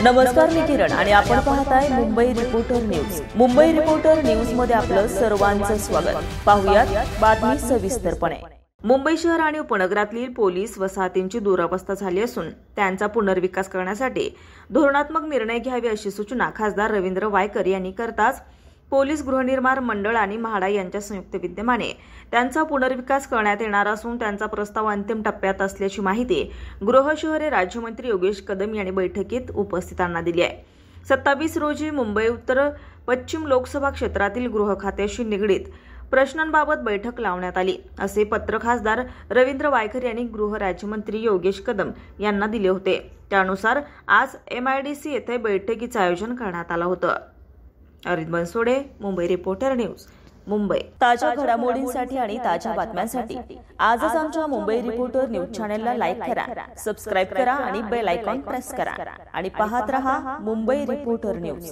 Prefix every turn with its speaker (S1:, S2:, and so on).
S1: नमस्कार, मी किरण आणि आपण पाहताय Mumbai reporter news. Mumbai reporter news मध्ये आपलं सर्वांचं स्वागत. पाहुयात बातमी सविस्तरपणे. मुंबई शहर आणि उपनगरातील पोलीस वसाहतींची दुरावस्था झाली असून त्यांचा पुनर्विकास करण्यासाठी धोरणात्मक निर्णय घ्यावे अशी सूचना खासदार रवींद्र वायकर यांनी करताच पोलीस गृहनिर्माण मंडळ आणि म्हाडा यांच्या संयुक्त विद्यमाने त्यांचा पुनर्विकास करण्यात येणार असून त्यांचा प्रस्ताव अंतिम टप्प्यात असल्याची माहिती गृह शहरे राज्यमंत्री योगेश कदम यांनी बैठकीत उपस्थितांना दिली आहे. 27 रोजी मुंबई उत्तर पश्चिम लोकसभा क्षेत्रातील गृह खात्याशी निगडीत प्रश्नांबाबत बैठक लावण्यात आली असे पत्र खासदार रवींद्र वायकर यांनी गृह राज्यमंत्री योगेश कदम यांना दिले होते. त्यानुसार आज MIDC येथे बैठकीचे आयोजन करण्यात आलं होतं. अरित बनसोडे, मुंबई रिपोर्टर न्यूज, मुंबई. ताज्या घडामोडींसाठी आणि ताज्या बातम्यांसाठी आजच आमच्या मुंबई रिपोर्टर न्यूज चॅनलला लाईक करा, सबस्क्राईब करा आणि बेल आयकॉन प्रेस करा आणि पाहत रहा मुंबई रिपोर्टर न्यूज.